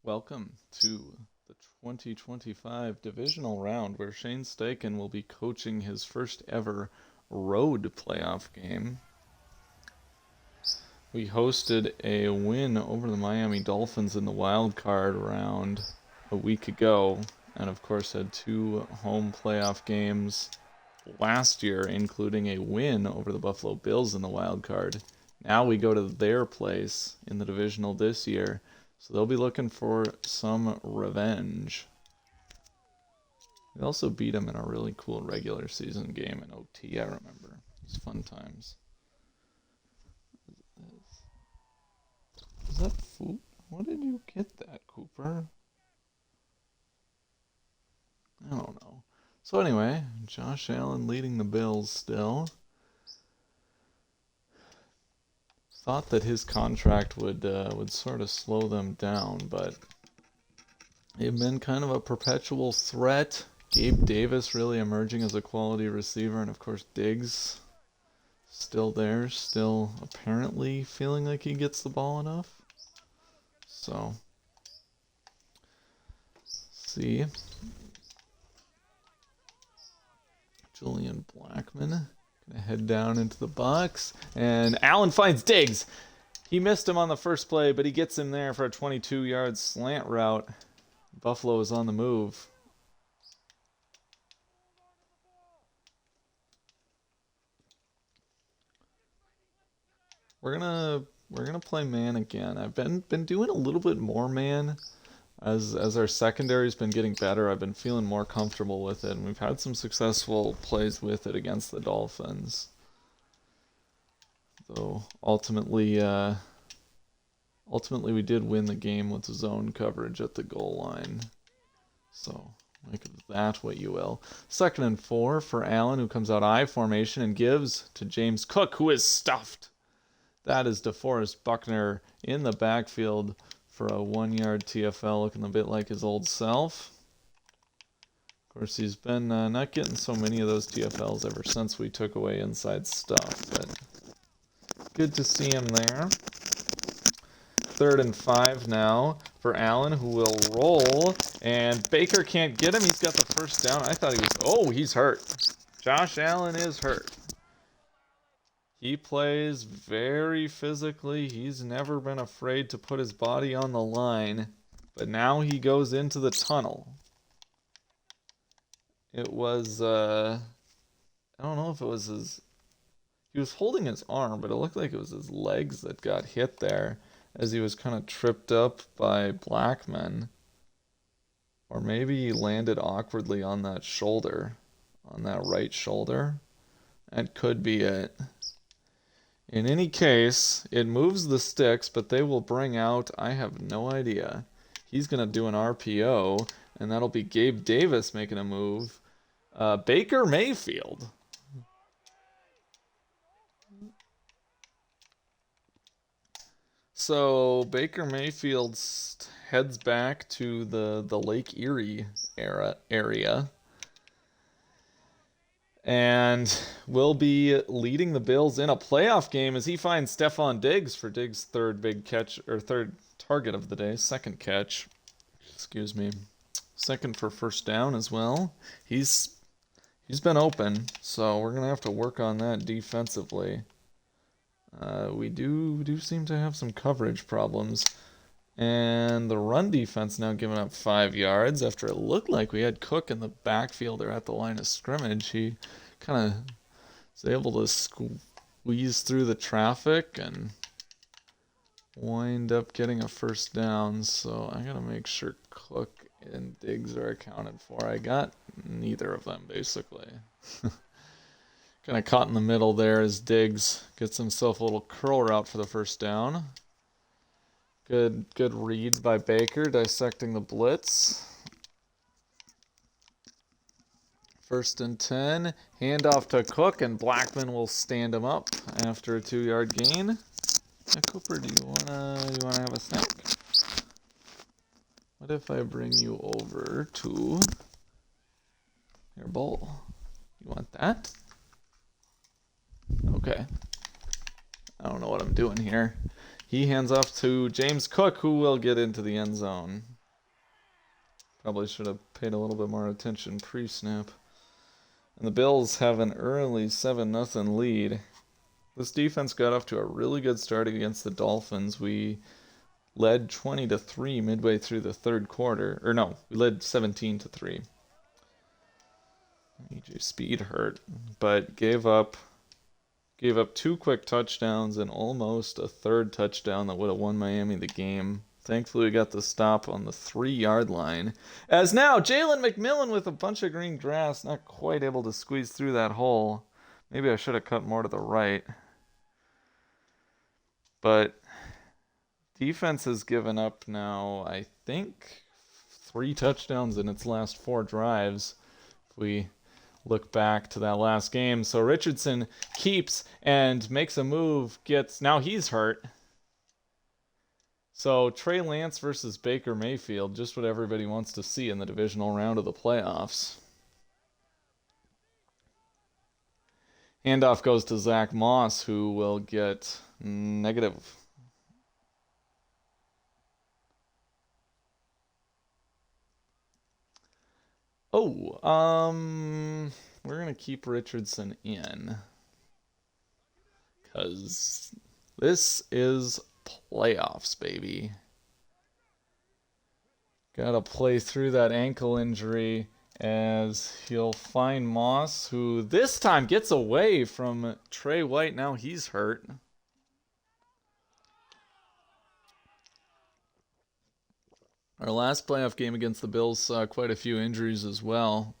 Welcome to the 2025 Divisional round where Shane Steichen will be coaching his first ever road playoff game. We hosted a win over the Miami Dolphins in the wild card round a week ago, and of course had two home playoff games last year, including a win over the Buffalo Bills in the wild card. Now we go to their place in the Divisional this year. So they'll be looking for some revenge. We also beat them in a really cool regular season game in OT, I remember. It was fun times. Is that food? What did you get that, Cooper? I don't know. So anyway, Josh Allen leading the Bills still. Thought that his contract would sort of slow them down, but they've been kind of a perpetual threat. Gabe Davis really emerging as a quality receiver, and of course Diggs still there, still apparently feeling like he gets the ball enough. So, see. Julian Blackmon gonna head down into the box, and Allen finds Diggs. He missed him on the first play, but he gets him there for a 22-yard slant route. Buffalo is on the move. We're gonna play man again. I've been doing a little bit more man as our secondary's been getting better. I've been feeling more comfortable with it, and we've had some successful plays with it against the Dolphins. Though ultimately we did win the game with zone coverage at the goal line. So make of that what you will. 2nd and 4 for Allen, who comes out I formation and gives to James Cook, who is stuffed. That is DeForest Buckner in the backfield for a 1-yard TFL, looking a bit like his old self. Of course, he's been not getting so many of those TFLs ever since we took away inside stuff, but good to see him there. 3rd and 5 now for Allen, who will roll, and Baker can't get him. He's got the first down. I thought he was... Oh, he's hurt. Josh Allen is hurt. He plays very physically. He's never been afraid to put his body on the line, but now he goes into the tunnel. It was, I don't know if it was his... He was holding his arm, but it looked like it was his legs that got hit there as he was kind of tripped up by Blackmon. Or maybe he landed awkwardly on that shoulder, on that right shoulder. That could be it. In any case, it moves the sticks, but they will bring out, I have no idea. He's going to do an RPO, and that'll be Gabe Davis making a move. Baker Mayfield. So Baker Mayfield heads back to the Lake Erie area. And will be leading the Bills in a playoff game as he finds Stephon Diggs for Diggs' third target of the day, second catch. Excuse me. Second for first down as well. He's been open, so we're gonna have to work on that defensively. We do seem to have some coverage problems. And the run defense now giving up 5 yards after it looked like we had Cook in the backfield or at the line of scrimmage. He kind of was able to squeeze through the traffic and wind up getting a first down. So I got to make sure Cook and Diggs are accounted for. I got neither of them, basically. Kind of caught in the middle there as Diggs gets himself a little curl route for the first down. Good read by Baker, dissecting the blitz. 1st and 10. Handoff to Cook, and Blackmon will stand him up after a 2-yard gain. Cooper, do you wanna have a snack? What if I bring you over to your bowl? You want that? Okay. I don't know what I'm doing here. He hands off to James Cook, who will get into the end zone. Probably should have paid a little bit more attention pre-snap. And the Bills have an early 7-0 lead. This defense got off to a really good start against the Dolphins. We led 20-3 midway through the third quarter. Or no, we led 17-3. AJ Speed hurt, but gave up 2 quick touchdowns and almost a third touchdown that would have won Miami the game. Thankfully, we got the stop on the 3-yard line. As now, Jalen McMillan with a bunch of green grass, not quite able to squeeze through that hole. Maybe I should have cut more to the right. But defense has given up now, I think, 3 touchdowns in its last 4 drives. If we look back to that last game. So Richardson keeps and makes a move, now he's hurt. So Trey Lance versus Baker Mayfield, just what everybody wants to see in the divisional round of the playoffs. Handoff goes to Zach Moss, who will get negative. Oh, we're going to keep Richardson in. Because this is playoffs, baby. Gotta play through that ankle injury as he'll find Moss, who this time gets away from Trey White. Now he's hurt. Our last playoff game against the Bills saw quite a few injuries as well,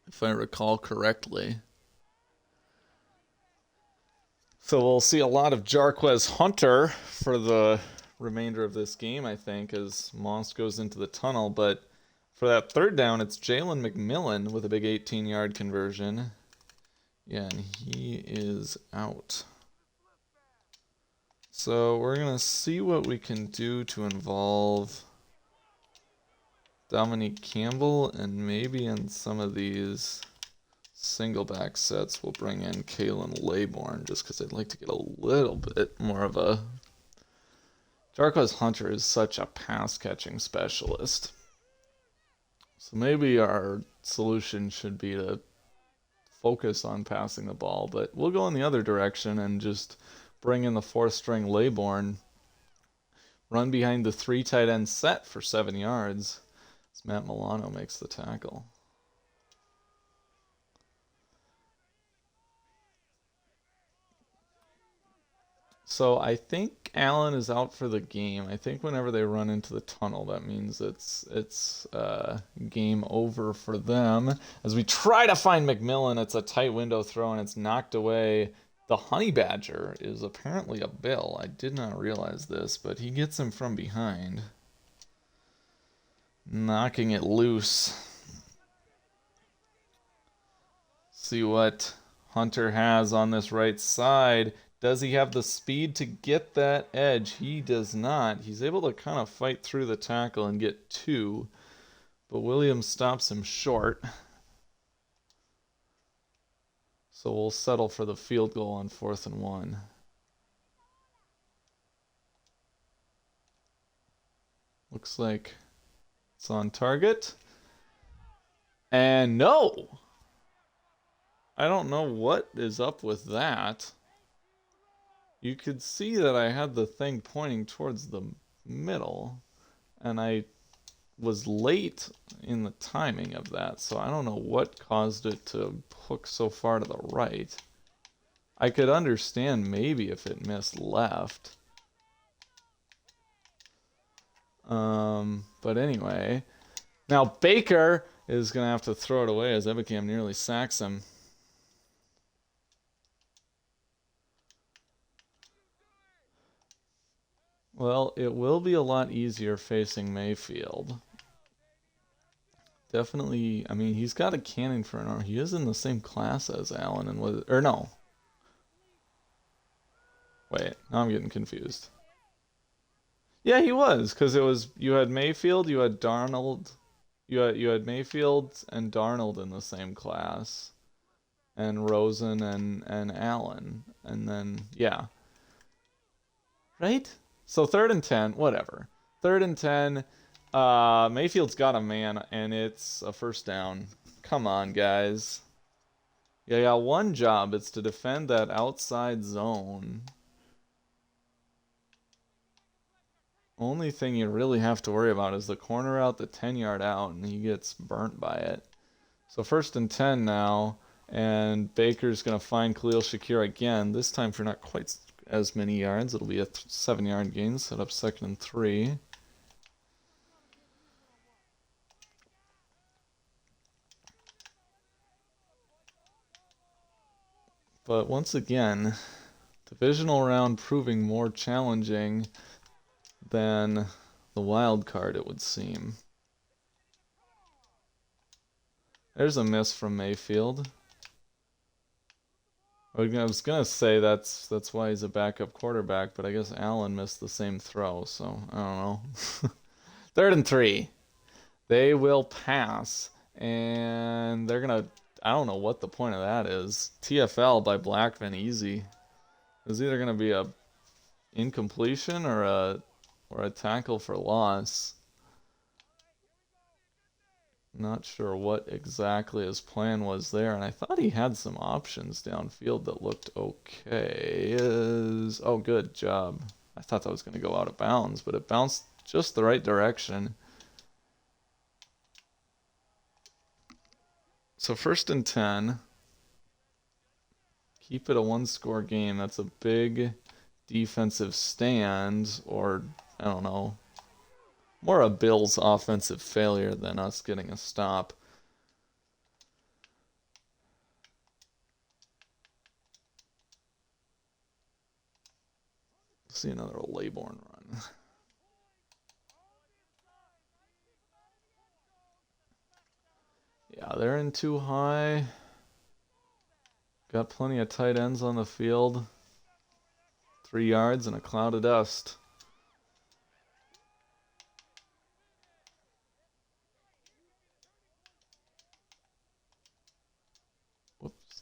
if I recall correctly. So we'll see a lot of Jarquez Hunter for the remainder of this game, I think, as Moss goes into the tunnel. But for that third down, it's Jalen McMillan with a big 18-yard conversion. Yeah, and he is out. So we're going to see what we can do to involve Dominique Campbell, and maybe in some of these single back sets we'll bring in Kalen Laybourne, just because I'd like to get a little bit more of a... Jarquez Hunter is such a pass-catching specialist. So maybe our solution should be to focus on passing the ball, but we'll go in the other direction and just bring in the 4th-string Laybourne, run behind the 3 tight end set for 7 yards as Matt Milano makes the tackle. So I think Allen is out for the game. I think whenever they run into the tunnel, that means it's game over for them. As we try to find McMillan, it's a tight window throw and it's knocked away. The Honey Badger is apparently a Bill. I did not realize this, but he gets him from behind, knocking it loose. See what Hunter has on this right side. Does he have the speed to get that edge? He does not. He's able to kind of fight through the tackle and get 2, but Williams stops him short. So we'll settle for the field goal on 4th and 1. Looks like it's on target. And no! I don't know what is up with that. You could see that I had the thing pointing towards the middle, and I was late in the timing of that, so I don't know what caused it to hook so far to the right. I could understand maybe if it missed left. But anyway, now Baker is going to have to throw it away as Ebicam nearly sacks him. Well, it will be a lot easier facing Mayfield. Definitely, I mean, he's got a cannon for an arm. He is in the same class as Allen and was, or no. Wait, now I'm getting confused. Yeah, he was, because it was, you had Mayfield, you had Darnold, you had Mayfield and Darnold in the same class, and Rosen and Allen, and then, yeah. Right? So 3rd and 10, whatever. 3rd and 10, Mayfield's got a man, and it's a first down. Come on, guys. Yeah, one job. It's to defend that outside zone. Only thing you really have to worry about is the corner out, the 10-yard out, and he gets burnt by it. So 1st and 10 now, and Baker's going to find Khalil Shakir again, this time for not quite as many yards. It'll be a 7-yard gain, set up 2nd and 3. But once again, divisional round proving more challenging than the wild card, it would seem. There's a miss from Mayfield. I was gonna say that's why he's a backup quarterback, but I guess Allen missed the same throw, so I don't know. 3rd and 3. They will pass, and they're gonna. I don't know what the point of that is. TFL by Blackman, easy. It's either gonna be a incompletion or a tackle for loss. Not sure what exactly his plan was there, and I thought he had some options downfield that looked okay. Oh, good job. I thought that was going to go out of bounds, but it bounced just the right direction. So 1st and 10. Keep it a one-score game. That's a big defensive stand, or I don't know. More a Bills offensive failure than us getting a stop. See another Laybourne run. Yeah, they're in too high. Got plenty of tight ends on the field. 3 yards and a cloud of dust.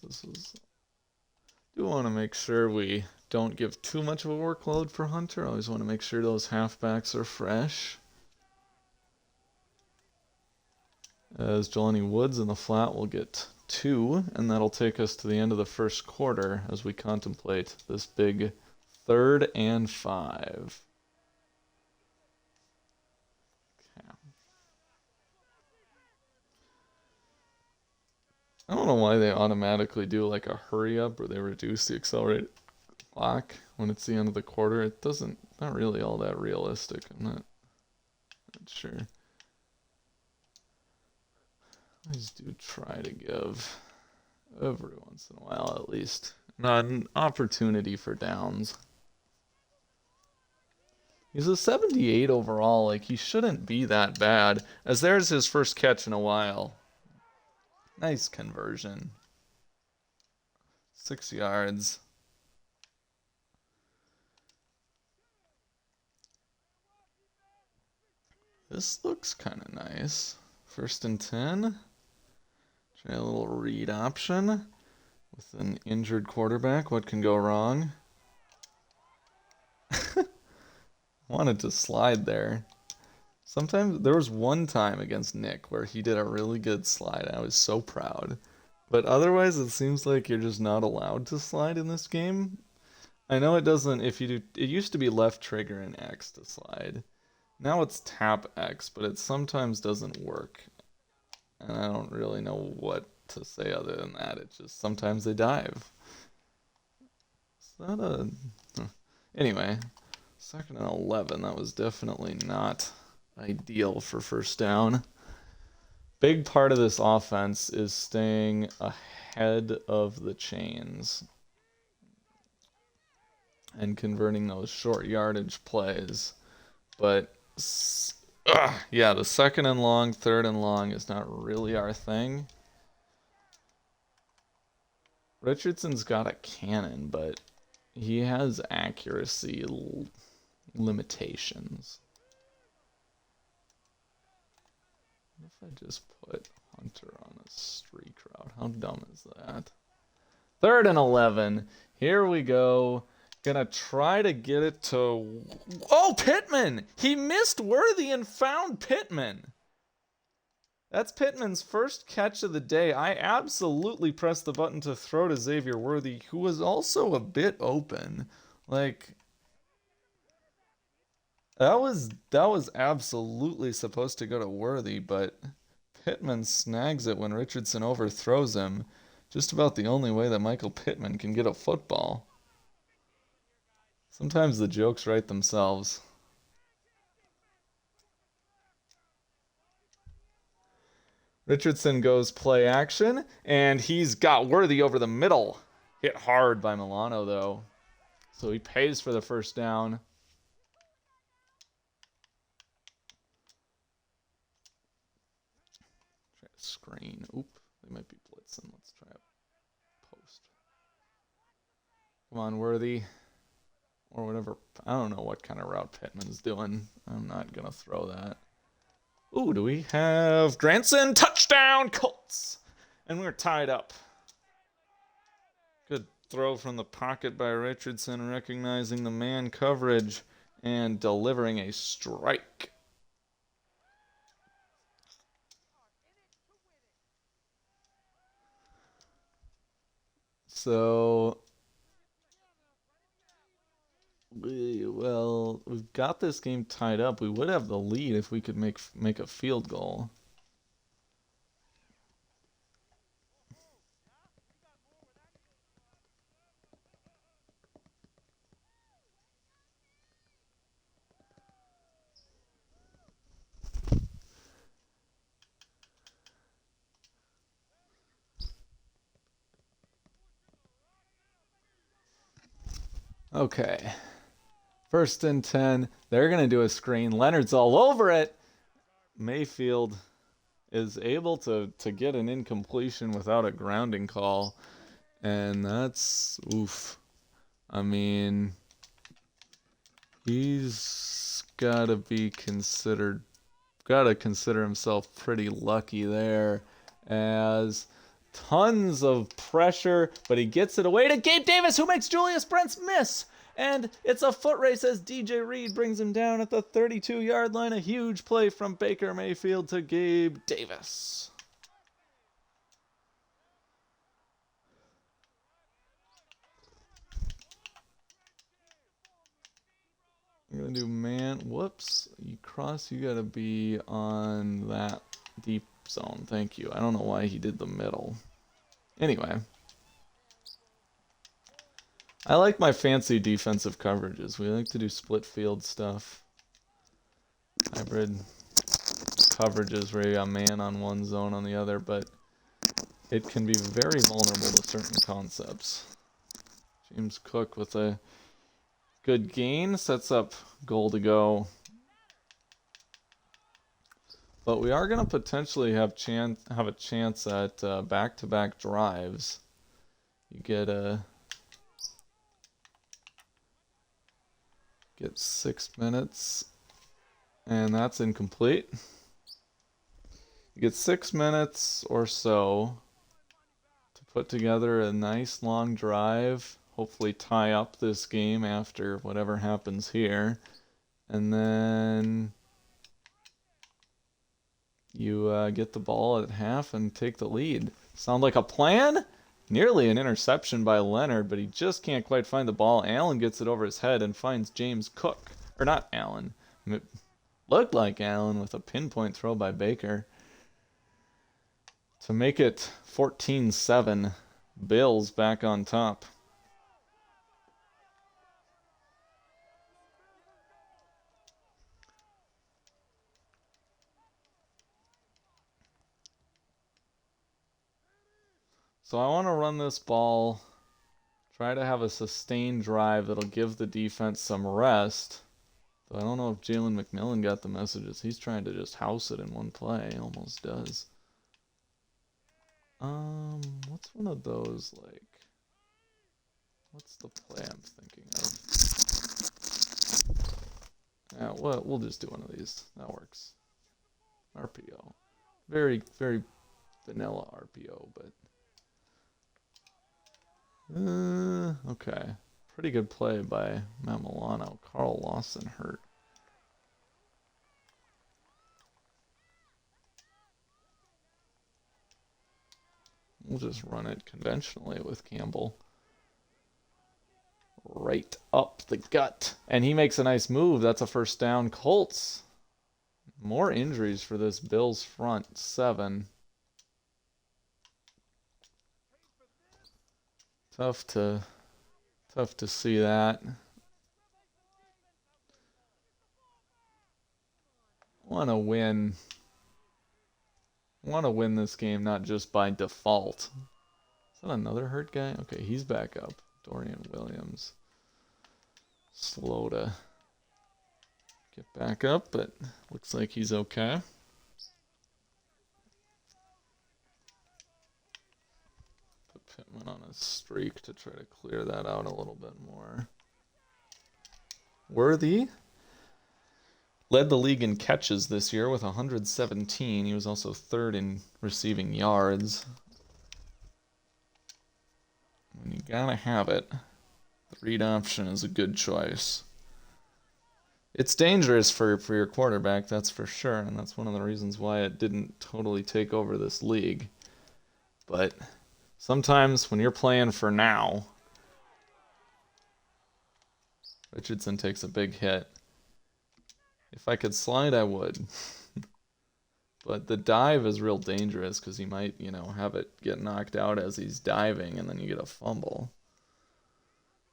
This is. Do want to make sure we don't give too much of a workload for Hunter. I always want to make sure those halfbacks are fresh. As Jelani Woods in the flat will get 2, and that'll take us to the end of the first quarter as we contemplate this big 3rd and 5. I don't know why they automatically do like a hurry up or they reduce the accelerated clock when it's the end of the quarter. It doesn't, not really all that realistic. I'm not sure. I just do try to give every once in a while at least an opportunity for downs. He's a 78 overall. Like, he shouldn't be that bad, as there's his first catch in a while. Nice conversion. 6 yards. This looks kind of nice. 1st and 10. Try a little read option with an injured quarterback. What can go wrong? Wanted to slide there. Sometimes, there was one time against Nick where he did a really good slide. I was so proud. But otherwise, it seems like you're just not allowed to slide in this game. I know it doesn't, if you do, it used to be left trigger and X to slide. Now it's tap X, but it sometimes doesn't work. And I don't really know what to say other than that. It's just sometimes they dive. Is that a... Anyway, 2nd and 11, that was definitely not ideal for first down. Big part of this offense is staying ahead of the chains and converting those short yardage plays. But yeah, the 2nd and long, 3rd and long is not really our thing. Richardson's got a cannon, but he has accuracy limitations. What if I just put Hunter on a streak route? How dumb is that? 3rd and 11. Here we go. Gonna try to get it to... Oh, Pittman! He missed Worthy and found Pittman. That's Pittman's first catch of the day. I absolutely pressed the button to throw to Xavier Worthy, who was also a bit open. Like, that was absolutely supposed to go to Worthy, but Pittman snags it when Richardson overthrows him. Just about the only way that Michael Pittman can get a football. Sometimes the jokes write themselves. Richardson goes play action, and he's got Worthy over the middle. Hit hard by Milano, though. So he pays for the first down. Try to screen. Oop, they might be blitzing. Let's try a post. Come on, Worthy. Or whatever. I don't know what kind of route Pittman's doing. I'm not going to throw that. Ooh, do we have Granson? Touchdown, Colts! And we're tied up. Good throw from the pocket by Richardson, recognizing the man coverage and delivering a strike. So, we've got this game tied up. We would have the lead if we could make a field goal. Okay. 1st and 10. They're going to do a screen. Leonard's all over it. Mayfield is able to get an incompletion without a grounding call. And that's oof. I mean, he's got to consider himself pretty lucky there, as tons of pressure, but he gets it away to Gabe Davis, who makes Julius Brents miss. And it's a foot race as DJ Reed brings him down at the 32-yard line. A huge play from Baker Mayfield to Gabe Davis. I'm going to do man. Whoops. You got to be on that deep zone. Thank you. I don't know why he did the middle. Anyway. I like my fancy defensive coverages. We like to do split field stuff. Hybrid coverages where you got man on one, zone on the other, but it can be very vulnerable to certain concepts. James Cook with a good gain sets up goal to go. But we are going to potentially have a chance at back-to-back drives. You get 6 minutes, and that's incomplete. You get 6 minutes or so to put together a nice long drive, hopefully tie up this game after whatever happens here, and then you get the ball at half and take the lead. Sound like a plan? Nearly an interception by Leonard, but he just can't quite find the ball. Allen gets it over his head and finds James Cook. Or not Allen. It looked like Allen with a pinpoint throw by Baker. To make it 14-7. Bills back on top. So I want to run this ball, try to have a sustained drive that'll give the defense some rest. But I don't know if Jalen McMillan got the messages. He's trying to just house it in one play. Almost does. What's one of those like? What's the play I'm thinking of? Yeah, well, we'll just do one of these. That works. RPO. Very, very vanilla RPO, but... okay. Pretty good play by Matt Milano. Carl Lawson hurt. We'll just run it conventionally with Campbell. Right up the gut. And he makes a nice move. That's a first down. Colts. More injuries for this Bills front 7. Tough to see that. Want to win this game, not just by default. Is that another hurt guy? Okay, he's back up. Dorian Williams. Slow to get back up, but looks like he's okay. Put Pittman on a streak to try to clear that out a little bit more. Worthy led the league in catches this year with 117. He was also 3rd in receiving yards. When you gotta have it, the read option is a good choice. It's dangerous for your quarterback, that's for sure, and that's one of the reasons why it didn't totally take over this league. But sometimes when you're playing for now, Richardson takes a big hit. If I could slide, I would. But the dive is real dangerous because he might, have it get knocked out as he's diving and then you get a fumble.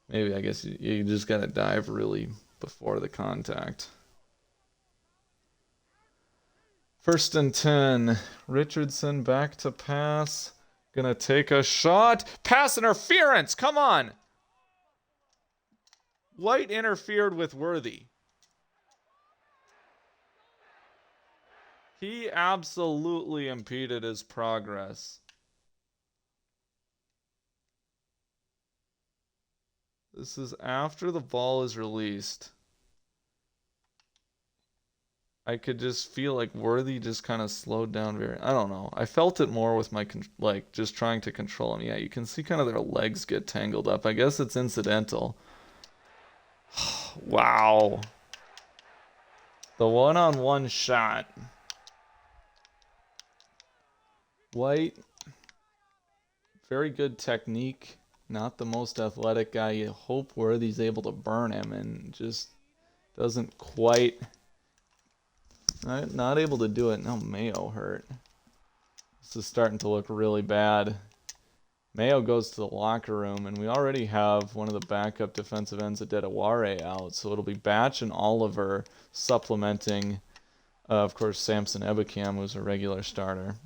Maybe, I guess, you just got to dive really before the contact. 1st and 10. Richardson back to pass. Gonna take a shot. Pass interference! Come on! White interfered with Worthy. He absolutely impeded his progress. This is after the ball is released. I could just feel like Worthy just kind of slowed down I don't know. I felt it more with my, just trying to control him. Yeah, you can see kind of their legs get tangled up. I guess it's incidental. Wow. The one-on-one shot. White, very good technique. Not the most athletic guy. You hope Worthy's able to burn him and just doesn't quite. Not able to do it. No, Mayo hurt. This is starting to look really bad. Mayo goes to the locker room, and we already have one of the backup defensive ends, Adedaware, out. So it'll be Batch and Oliver supplementing, of course, Samson Ebukam, who's a regular starter.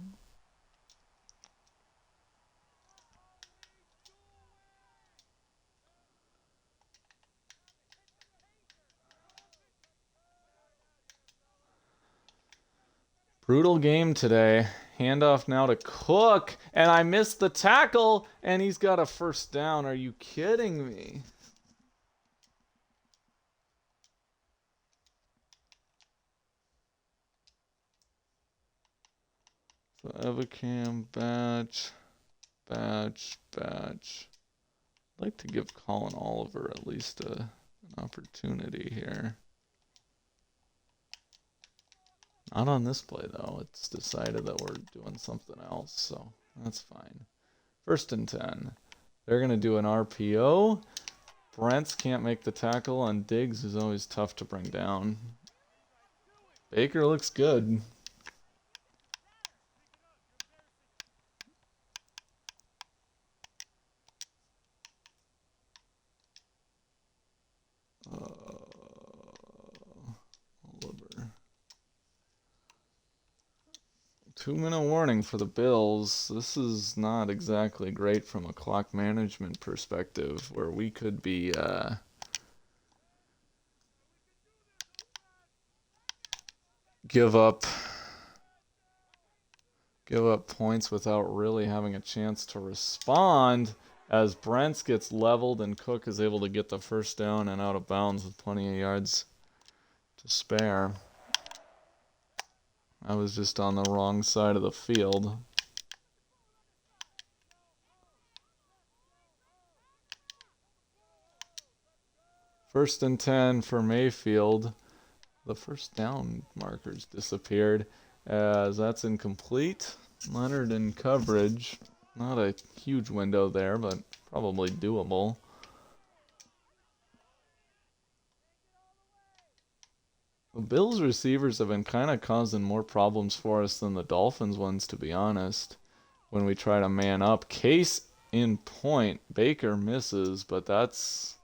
Brutal game today. Handoff now to Cook, and I missed the tackle, and he's got a first down. Are you kidding me? So Evacam, Batch. I'd like to give Colin Oliver at least an opportunity here. Not on this play, though. It's decided that we're doing something else, so that's fine. 1st and 10. They're going to do an RPO. Brents can't make the tackle on Diggs, who's always tough to bring down. Baker looks good. Oliver. 2-minute warning for the Bills. This is not exactly great from a clock management perspective, where we could be give up points without really having a chance to respond, as Brents gets leveled and Cook is able to get the first down and out of bounds with plenty of yards to spare. I was just on the wrong side of the field. First and 10 for Mayfield. The first down markers disappeared as that's incomplete. Leonard in coverage. Not a huge window there, but probably doable. The Bills receivers have been kind of causing more problems for us than the Dolphins ones, to be honest. When we try to man up. Case in point. Baker misses, but that's...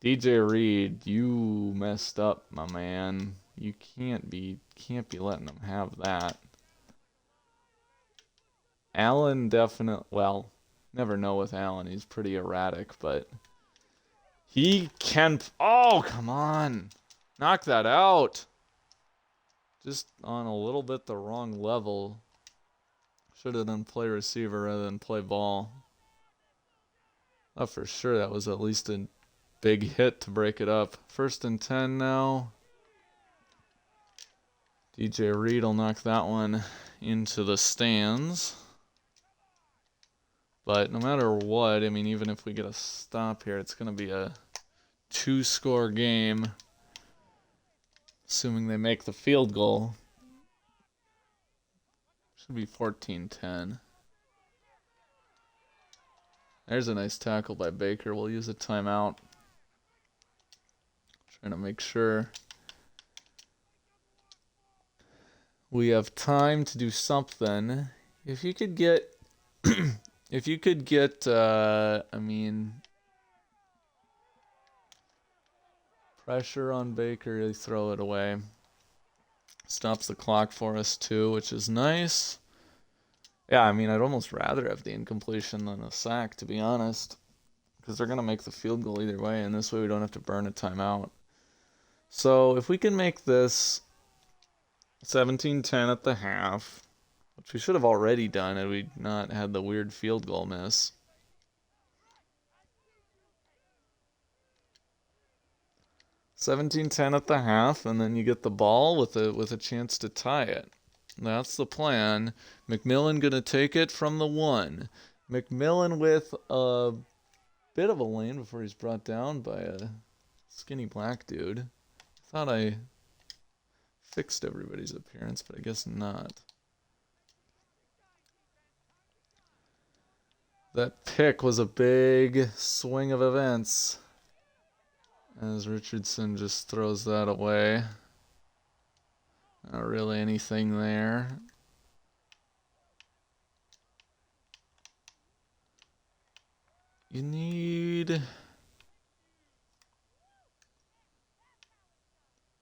DJ Reed, you messed up, my man. You can't be letting them have that. Allen definitely, well, never know with Allen. He's pretty erratic, but he can... Oh, come on. Knock that out. Just on a little bit the wrong level. Should have done play receiver rather than play ball. Oh, for sure that was at least a big hit to break it up. First and 10 now. DJ Reed will knock that one into the stands. But no matter what, I mean, even if we get a stop here, it's going to be a 2-score game. Assuming they make the field goal. Should be 14-10. There's a nice tackle by Baker. We'll use a timeout. Trying to make sure we have time to do something. If you could get... If you could get, I mean, pressure on Baker, you throw it away. Stops the clock for us too, which is nice. Yeah, I mean, I'd almost rather have the incompletion than a sack, to be honest. Because they're going to make the field goal either way, and this way we don't have to burn a timeout. So if we can make this 17-10 at the half... which we should have already done had we not had the weird field goal miss. $17-10 at the half, and then you get the ball with a chance to tie it. That's the plan. McMillan gonna take it from the 1. McMillan with a bit of a lane before he's brought down by a skinny black dude. Thought I fixed everybody's appearance, but I guess not. That pick was a big swing of events as Richardson just throws that away. Not really anything there. You need... I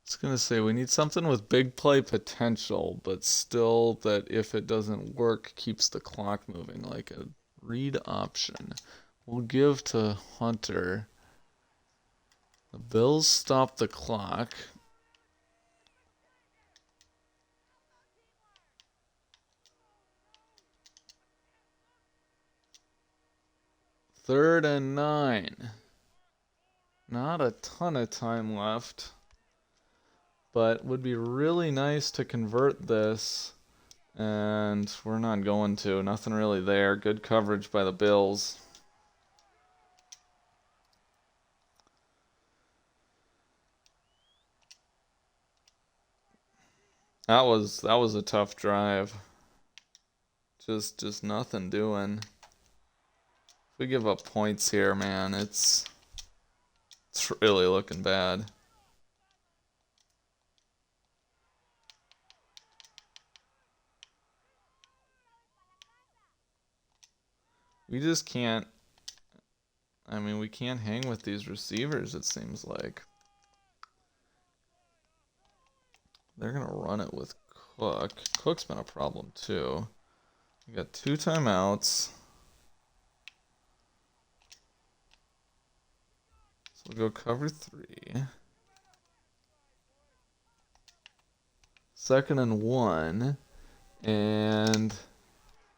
was going to say we need something with big play potential, but still that if it doesn't work, keeps the clock moving, like a read option. We'll give to Hunter. The Bills stop the clock. Third and 9. Not a ton of time left, but would be really nice to convert this. And we're not going to. Nothing really there. Good coverage by the Bills. That was a tough drive. Just nothing doing. If we give up points here, man, it's really looking bad. We just can't... I mean, we can't hang with these receivers, it seems like. They're going to run it with Cook. Cook's been a problem, too. We got 2 timeouts. So we'll go cover 3. 2nd and 1. And...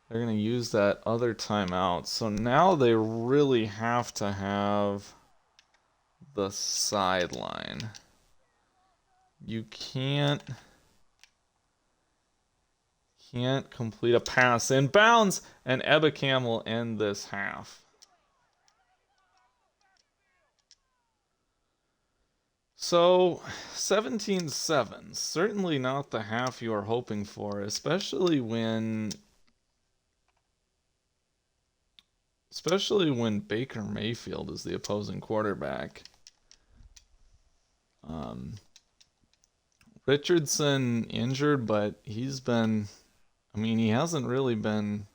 they're going to use that other timeout. So now they really have to have the sideline. You can't complete a pass in bounds, and Ebicam will end this half. So, 17-7, certainly not the half you are hoping for, especially when Baker Mayfield is the opposing quarterback. Richardson injured, but he hasn't really been.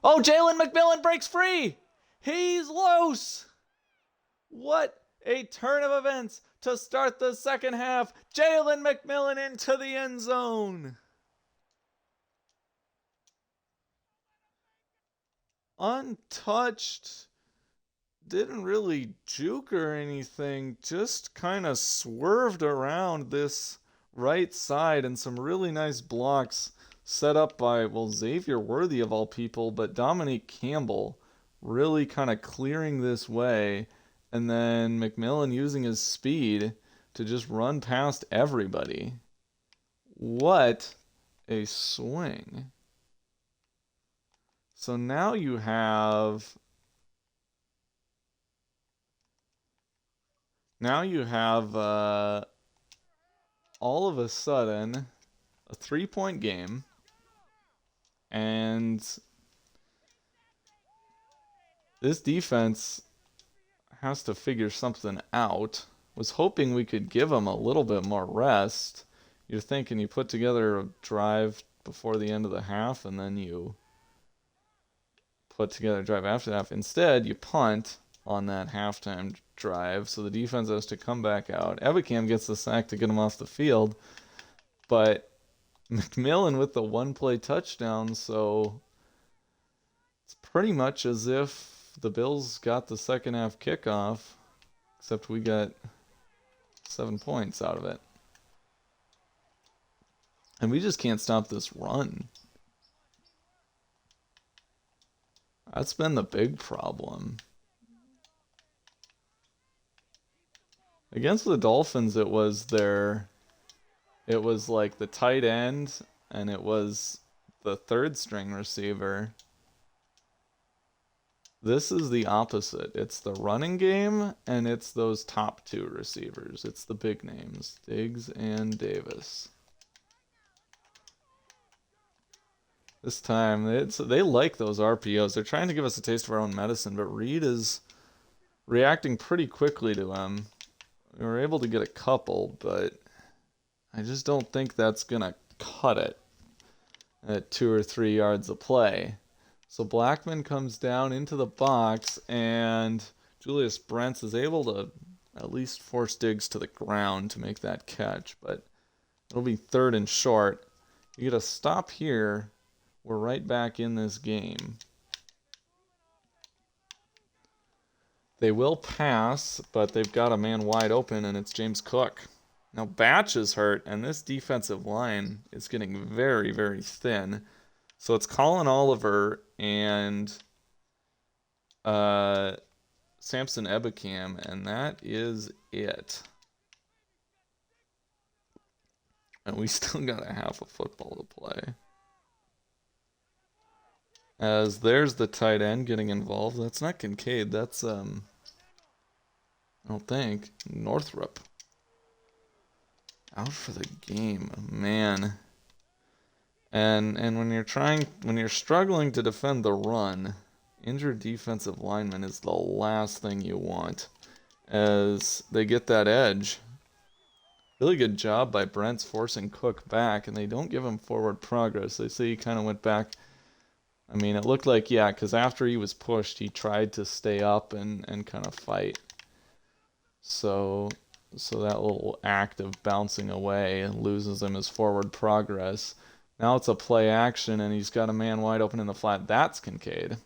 Oh, Jalen McMillan breaks free! He's loose! What a turn of events to start the second half. Jalen McMillan into the end zone. Untouched. Didn't really juke or anything. Just kind of swerved around this right side, and some really nice blocks set up by, well, Xavier Worthy of all people, but Dominique Campbell really kind of clearing this way. And then McMillan using his speed to just run past everybody. What a swing. So now you have all of a sudden a 3-point game, and this defense has to figure something out. Was hoping we could give them a little bit more rest. You're thinking you put together a drive before the end of the half, and then you put together a drive after the half. Instead, you punt on that halftime drive, so the defense has to come back out. Ebicam gets the sack to get him off the field, but McMillan with the one-play touchdown, so it's pretty much as if the Bills got the second half kickoff, except we got 7 points out of it. And we just can't stop this run. That's been the big problem. Against the Dolphins, it was like the tight end, and it was the third string receiver. This is the opposite. It's the running game, and it's those top two receivers. It's the big names, Diggs and Davis. This time, they like those RPOs. They're trying to give us a taste of our own medicine, but Reed is reacting pretty quickly to them. We were able to get a couple, but I just don't think that's going to cut it at 2 or 3 yards a play. So Blackman comes down into the box, and Julius Brents is able to at least force Diggs to the ground to make that catch, but it'll be 3rd and short. You get a stop here. We're right back in this game. They will pass, but they've got a man wide open, and it's James Cook. Now Batch is hurt, and this defensive line is getting very, very thin. So it's Colin Oliver and Samson Ebicam, and that is it. And we still got a half of football to play. As there's the tight end getting involved. That's not Kincaid. That's, I don't think, Northrup. Out for the game. Man. And when you're struggling to defend the run, injured defensive lineman is the last thing you want, as they get that edge. Really good job by Brents forcing Cook back, and they don't give him forward progress. They say he kind of went back. I mean, it looked like, yeah, because after he was pushed, he tried to stay up and kind of fight. So that little act of bouncing away loses him his forward progress. Now it's a play action, and he's got a man wide open in the flat. That's Kincaid.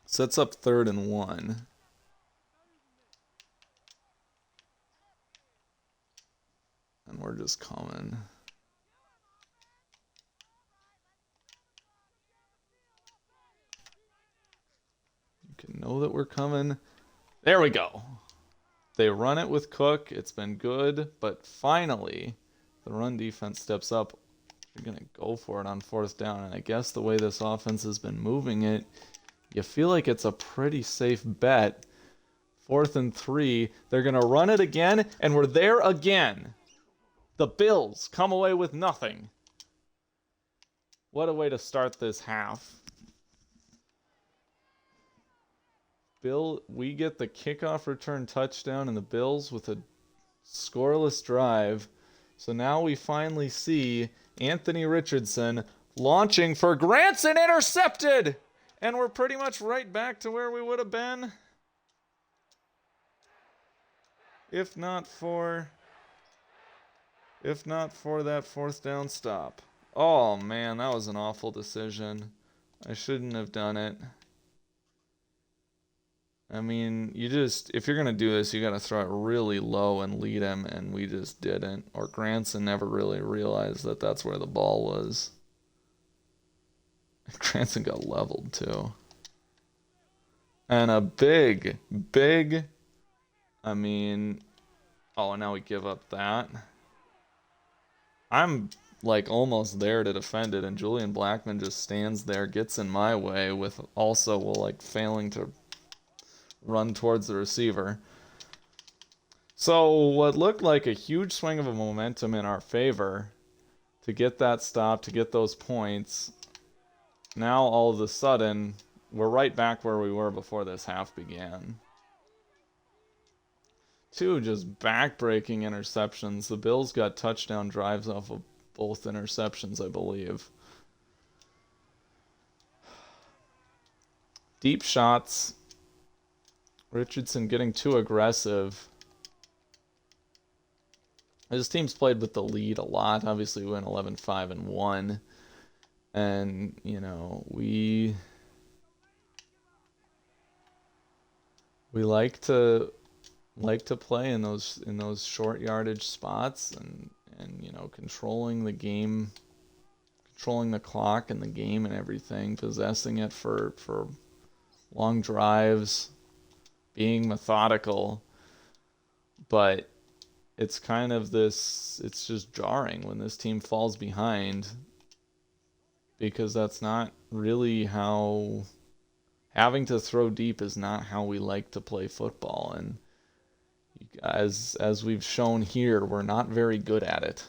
Sets up 3rd and 1. And we're just coming. Know that we're coming. There we go. They run it with Cook. It's been good, but finally the run defense steps up. You're going to go for it on 4th down, and I guess the way this offense has been moving it, you feel like it's a pretty safe bet 4th and 3. They're going to run it again, and we're there again. The Bills come away with nothing. What a way to start this half. We get the kickoff return touchdown, and the Bills with a scoreless drive. So now we finally see Anthony Richardson launching for Granson, intercepted! And we're pretty much right back to where we would have been if not for that 4th down stop. Oh man, that was an awful decision. I shouldn't have done it. I mean, if you're going to do this, you got to throw it really low and lead him, and we just didn't. Or Granson never really realized that that's where the ball was. Granson got leveled, too. And a big, oh, now we give up that. I'm, almost there to defend it, and Julian Blackman just stands there, gets in my way, with also, failing to run towards the receiver. So what looked like a huge swing of momentum in our favor to get that stop, to get those points, now all of a sudden we're right back where we were before this half began. 2 just back-breaking interceptions. The Bills got touchdown drives off of both interceptions, I believe. Deep shots. Richardson getting too aggressive. His team's played with the lead a lot. Obviously, we went 11-5-1. And, we like to play in those short yardage spots and controlling the game, controlling the clock and the game and everything, possessing it for long drives, being methodical. But it's kind of it's just jarring when this team falls behind, because that's not really how, having to throw deep is not how we like to play football. And as we've shown here, we're not very good at it.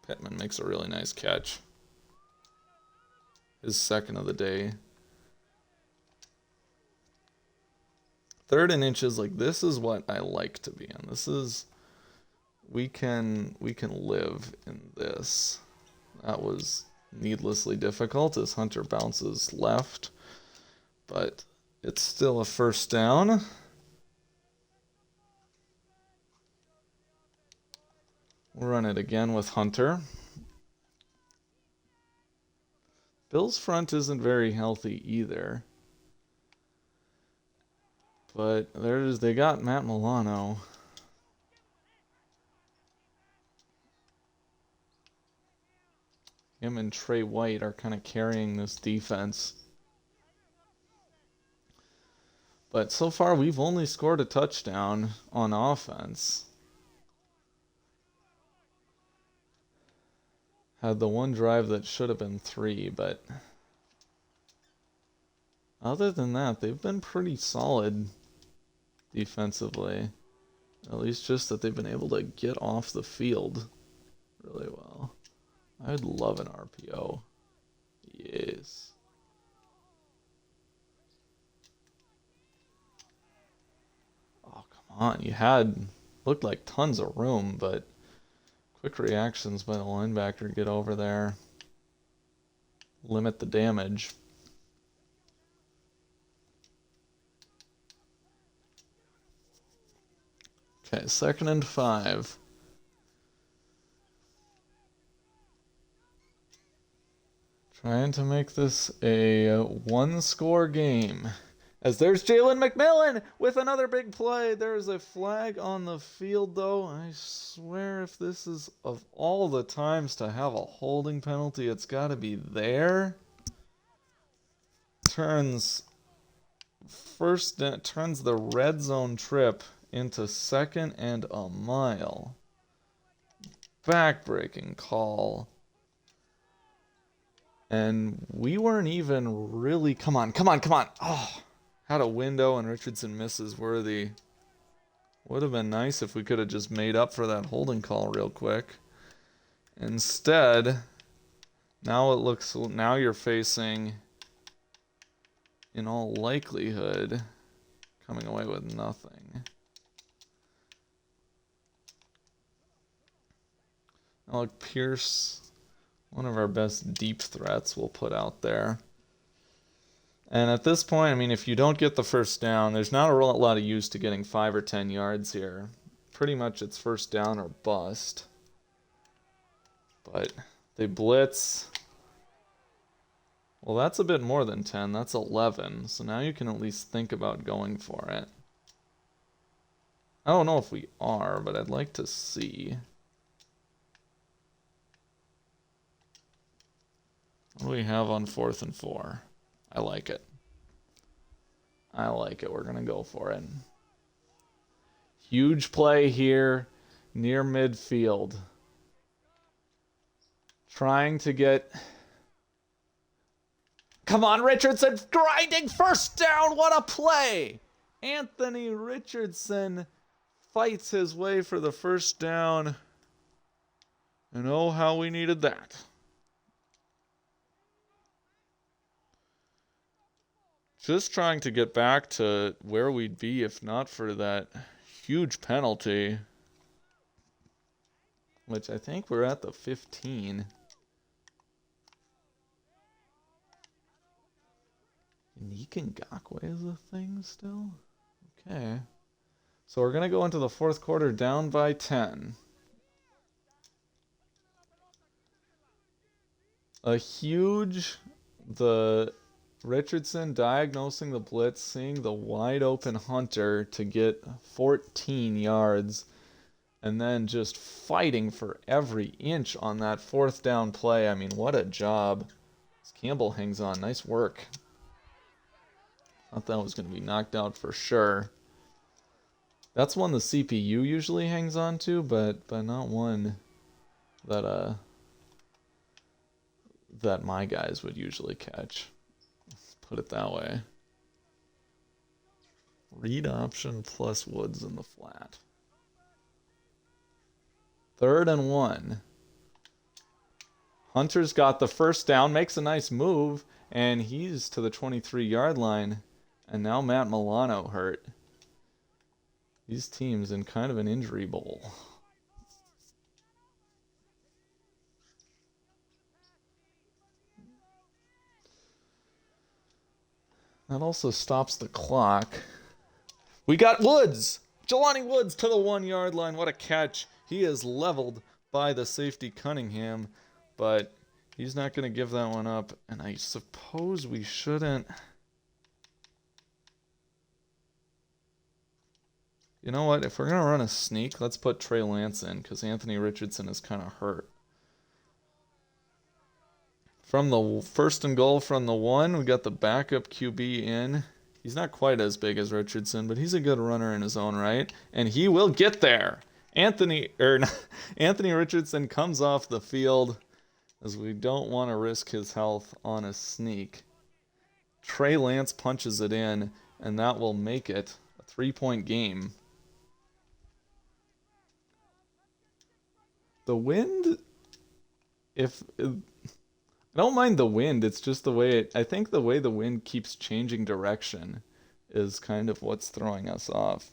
Pittman makes a really nice catch. His second of the day. 3rd and inches, this is what I like to be in. This is, we can live in this. That was needlessly difficult as Hunter bounces left, but it's still a 1st down. We'll run it again with Hunter. Bills' front isn't very healthy either. But they got Matt Milano. Him and Trey White are kind of carrying this defense. But so far, we've only scored a touchdown on offense. Had the one drive that should have been 3, but other than that, they've been pretty solid defensively. At least just that they've been able to get off the field really well. I'd love an RPO. Yes. Oh, come on. Looked like tons of room, but quick reactions by the linebacker, get over there, limit the damage. Okay, 2nd and 5. Trying to make this a one-score game. As there's Jalen McMillan with another big play. There's a flag on the field, though. I swear if this is, of all the times to have a holding penalty, it's got to be there. Turns the red zone trip into 2nd and a mile. Back-breaking call. And we weren't even really... Come on. Oh. Had a window and Richardson misses worthy. Would have been nice if we could have just made up for that holding call real quick. Instead, now you're facing, in all likelihood, coming away with nothing. Alec Pierce, one of our best deep threats, we'll put out there. And at this point, I mean, if you don't get the first down, there's not a lot of use to getting 5 or 10 yards here. Pretty much it's first down or bust. But they blitz. Well, that's a bit more than 10. That's 11. So now you can at least think about going for it. I don't know if we are, but I'd like to see. What do we have on 4th and 4? I like it. I like it. We're going to go for it. Huge play here near midfield. Trying to get... Come on, Richardson, grinding first down. What a play. Anthony Richardson fights his way for the first down. And oh, how we needed that. Just trying to get back to where we'd be if not for that huge penalty. Which I think we're at the 15. Nick Ngakwe is a thing still? Okay. So we're going to go into the fourth quarter down by 10. The Richardson diagnosing the blitz, seeing the wide open Hunter to get 14 yards, and then just fighting for every inch on that fourth down play. I mean, what a job. Campbell hangs on. Nice work. Thought that was going to be knocked out for sure. That's one the CPU usually hangs on to, but not one that that my guys would usually catch. Let's put it that way. Read option plus Woods in the flat. 3rd and 1. Hunter's got the first down, makes a nice move, and he's to the 23-yard line. And now Matt Milano hurt. These teams in kind of an injury bowl. That also stops the clock. We got Woods! Jelani Woods to the 1-yard line. What a catch. He is leveled by the safety Cunningham, but he's not going to give that one up. And I suppose we shouldn't... You know what? If we're going to run a sneak, let's put Trey Lance in, because Anthony Richardson is kind of hurt. From the 1st and goal from the 1, we got the backup QB in. He's not quite as big as Richardson, but he's a good runner in his own right, and he will get there. Anthony Richardson comes off the field, as we don't want to risk his health on a sneak. Trey Lance punches it in, and that will make it a 3-point game. The wind, I don't mind the wind, it's just the way, I think the way the wind keeps changing direction is kind of what's throwing us off.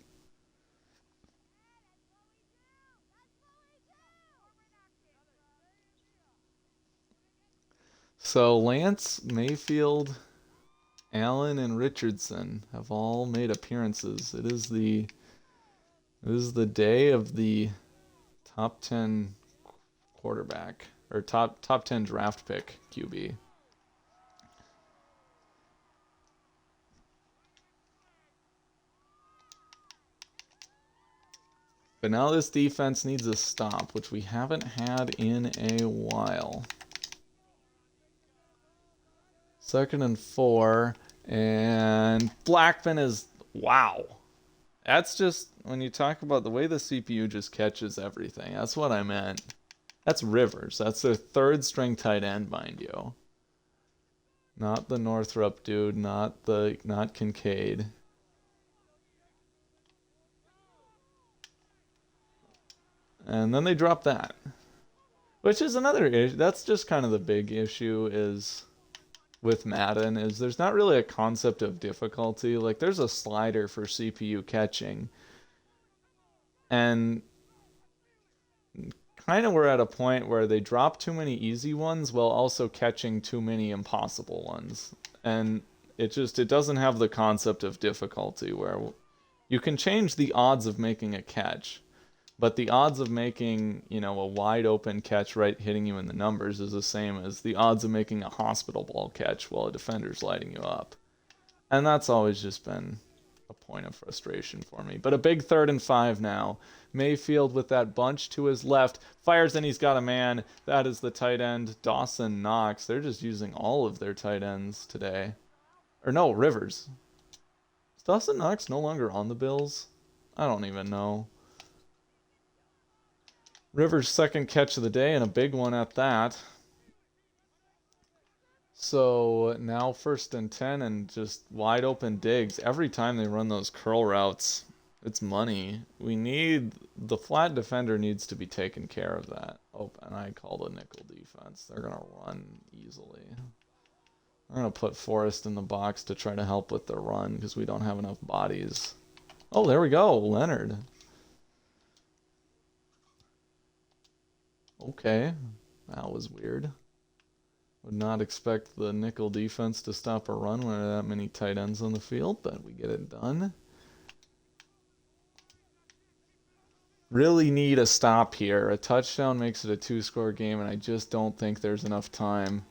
So Lance, Mayfield, Allen, and Richardson have all made appearances. It is the day of the top 10 quarterback, or top 10 draft pick QB. But now this defense needs a stop, which we haven't had in a while. 2nd and 4, and Blackman is, wow. That's just, when you talk about the way the CPU just catches everything, that's what I meant. That's Rivers. That's their 3rd string tight end, mind you. Not the Northrup dude, not Kincaid. And then they drop that. Which is another issue. That's just kind of the big issue is with Madden is there's not really a concept of difficulty. Like there's a slider for CPU catching. And kind of we're at a point where they drop too many easy ones while also catching too many impossible ones. And it doesn't have the concept of difficulty where you can change the odds of making a catch, but the odds of making, a wide open catch right hitting you in the numbers is the same as the odds of making a hospital ball catch while a defender's lighting you up. And that's always just been a point of frustration for me. But a big 3rd and 5 now. Mayfield with that bunch to his left. Fires and he's got a man. That is the tight end, Dawson Knox. They're just using all of their tight ends today. Or no, Rivers. Is Dawson Knox no longer on the Bills? I don't even know. Rivers' second catch of the day and a big one at that. So now 1st and 10 and just wide open digs. Every time they run those curl routes, it's money. The flat defender needs to be taking care of that. Oh, and I called a nickel defense. They're going to run easily. I'm going to put Forrest in the box to try to help with the run because we don't have enough bodies. Oh, there we go. Leonard. Okay. That was weird. Would not expect the nickel defense to stop a run when there are that many tight ends on the field, but we get it done. Really need a stop here. A touchdown makes it a 2-score game, and I just don't think there's enough time.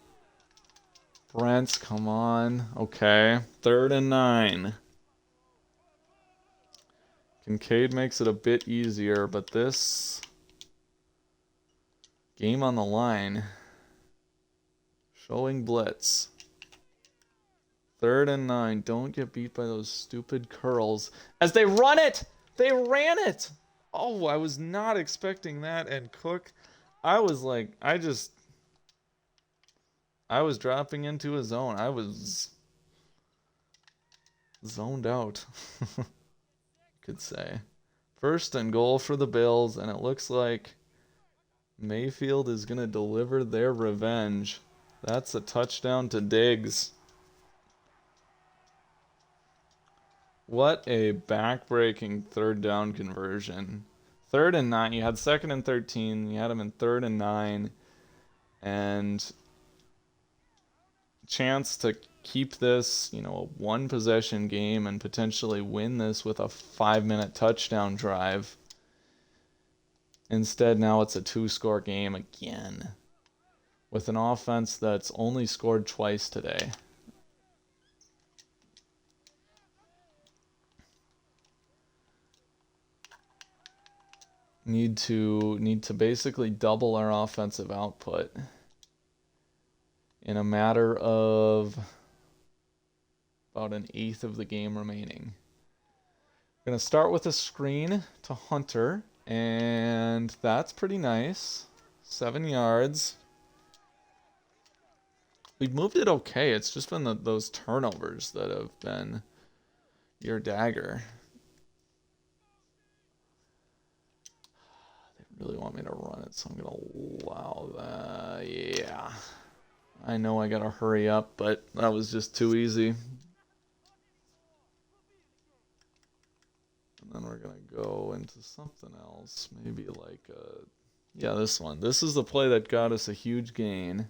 Brents, come on. Okay. 3rd and 9. Kincaid makes it a bit easier, but this game on the line. Showing blitz. 3rd and 9. Don't get beat by those stupid curls. As they run it! They ran it! Oh, I was not expecting that. And Cook, I was like, I was dropping into a zone. I was zoned out, you could say. 1st and goal for the Bills, and it looks like Mayfield is going to deliver their revenge. That's a touchdown to Diggs. What a back-breaking 3rd down conversion. 3rd and 9. You had 2nd and 13. You had him in 3rd and 9. And chance to keep this, a one-possession game and potentially win this with a 5-minute touchdown drive. Instead, now it's a 2-score game again. With an offense that's only scored twice today. Need to basically double our offensive output in a matter of about an 1/8 of the game remaining. Going to start with a screen to Hunter, and that's pretty nice. 7 yards. We've moved it okay. It's just been those turnovers that have been your dagger. They really want me to run it, so I'm going to allow that. Yeah. I know I got to hurry up, but that was just too easy. And then we're going to go into something else. Maybe like, yeah, this one. This is the play that got us a huge gain.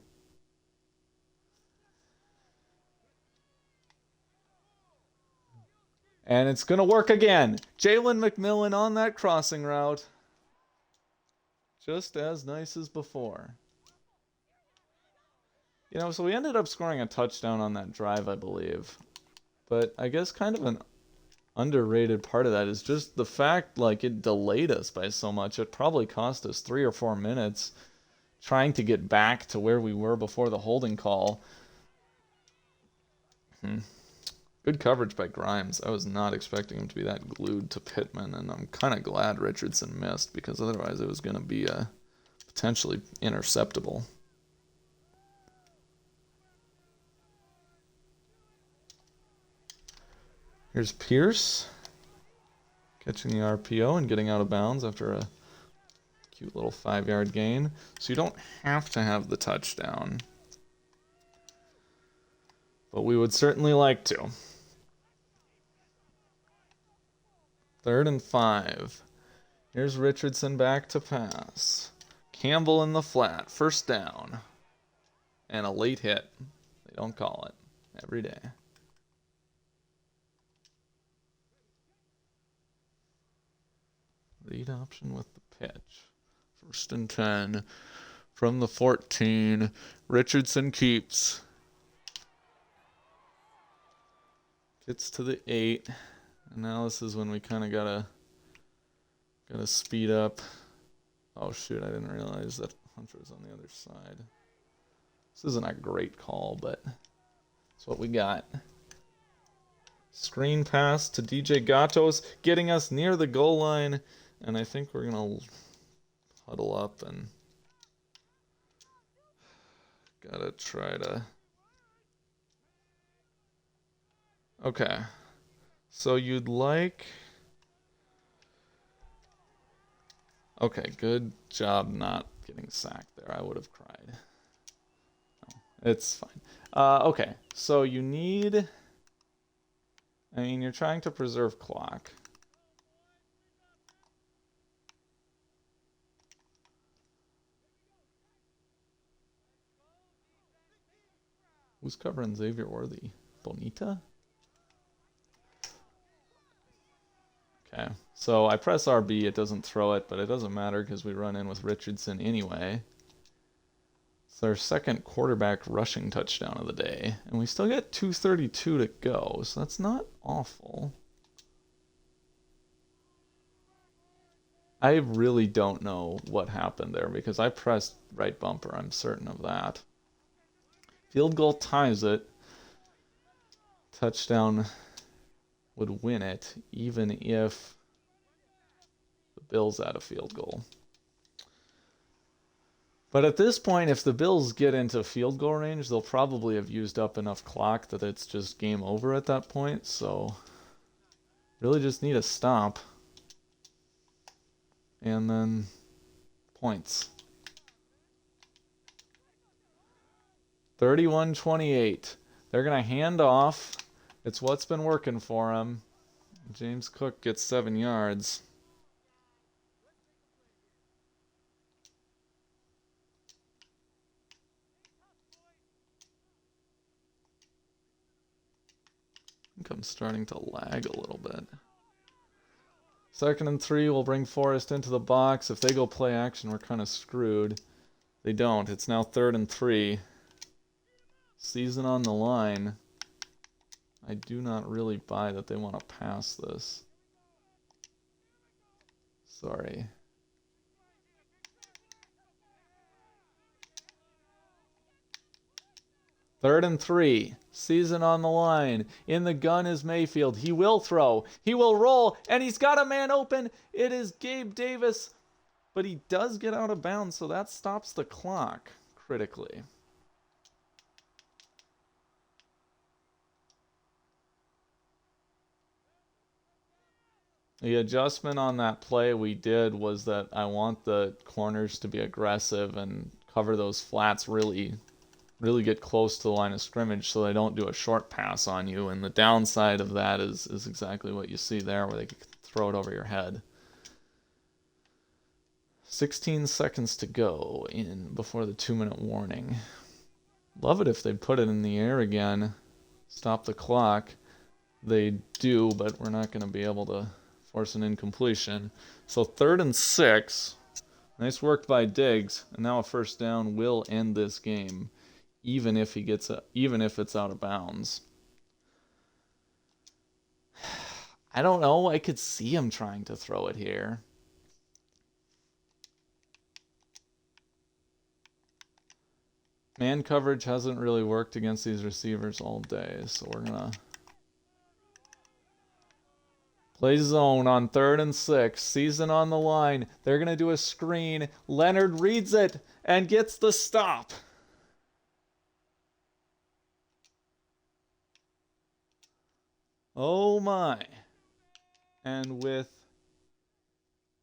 And it's going to work again. Jalen McMillan on that crossing route. Just as nice as before. So we ended up scoring a touchdown on that drive, I believe. But I guess kind of an underrated part of that is just the fact, it delayed us by so much. It probably cost us 3 or 4 minutes trying to get back to where we were before the holding call. Good coverage by Grimes. I was not expecting him to be that glued to Pittman, and I'm kind of glad Richardson missed, because otherwise it was going to be potentially interceptable. Here's Pierce catching the RPO and getting out of bounds after a cute little 5-yard gain. So you don't have to have the touchdown, but we would certainly like to. 3rd and 5. Here's Richardson back to pass. Campbell in the flat. 1st down. And a late hit. They don't call it every day. Read option with the pitch. 1st and 10 from the 14. Richardson keeps. Gets to the 8. And now this is when we kind of gotta speed up. Oh shoot, I didn't realize that Hunter's on the other side. This isn't a great call, but it's what we got. Screen pass to DJ Gatos, getting us near the goal line. And I think we're going to huddle up and gotta try to... Okay. So you'd like... Okay, good job not getting sacked there. I would have cried. No, it's fine. Okay, so you need... I mean, you're trying to preserve clock. Who's covering Xavier Worthy? Bonita? Okay, so I press RB, it doesn't throw it, but it doesn't matter because we run in with Richardson anyway. It's our 2nd quarterback rushing touchdown of the day, and we still get 2:32 to go, so that's not awful. I really don't know what happened there because I pressed right bumper, I'm certain of that. Field goal ties it. Touchdown would win it, even if the Bills had a field goal. But at this point, if the Bills get into field goal range, they'll probably have used up enough clock that it's just game over at that point. So really just need a stop. And then points. 31-28. They're going to hand off. It's what's been working for him. James Cook gets 7 yards. I think I'm starting to lag a little bit. 2nd and 3, we'll bring Forrest into the box. If they go play action, we're kind of screwed. They don't. It's now 3rd and 3. Season on the line. I do not really buy that they want to pass this. Sorry. Third and 3. Season on the line. In the gun is Mayfield. He will throw. He will roll. And he's got a man open. It is Gabe Davis. But he does get out of bounds, so that stops the clock critically. The adjustment on that play we did was that I want the corners to be aggressive and cover those flats really get close to the line of scrimmage so they don't do a short pass on you. And the downside of that is exactly what you see there, where they can throw it over your head. 16 seconds to go before the 2-minute warning. Love it if they'd put it in the air again. Stop the clock. They do, but we're not going to be able to force an incompletion. So 3rd and 6. Nice work by Diggs. And now a 1st down will end this game, even if it's out of bounds. I don't know. I could see him trying to throw it here. Man coverage hasn't really worked against these receivers all day, so we're gonna play zone on 3rd and 6. Season on the line. They're going to do a screen. Leonard reads it and gets the stop. Oh my. And with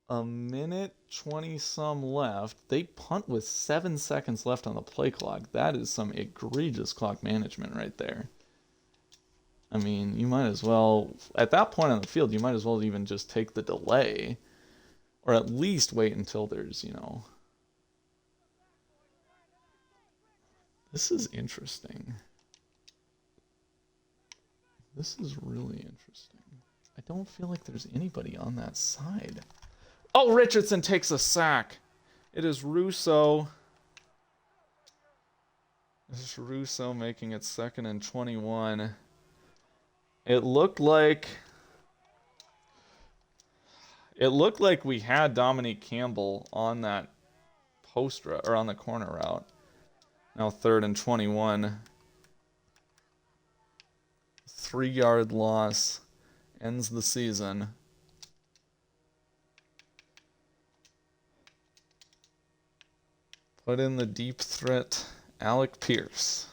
a minute 20 some left, they punt with 7 seconds left on the play clock. That is some egregious clock management right there. I mean, you might as well, at that point on the field, you might as well even just take the delay, or at least wait until there's, This is interesting. This is really interesting. I don't feel like there's anybody on that side. Oh, Richardson takes a sack. It is Russo. This is Russo making it 2nd and 21. It looked like we had Dominique Campbell on that post route, or on the corner route. Now 3rd and 21. 3-yard loss ends the season. Put in the deep threat, Alec Pierce.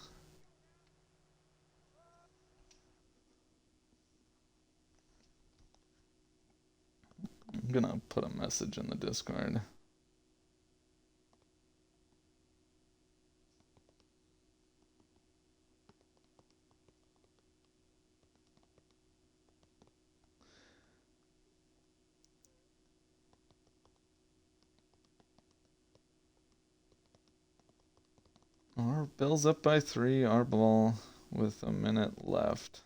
I'm gonna put a message in the Discord. Our Bills up by 3, our ball with a minute left.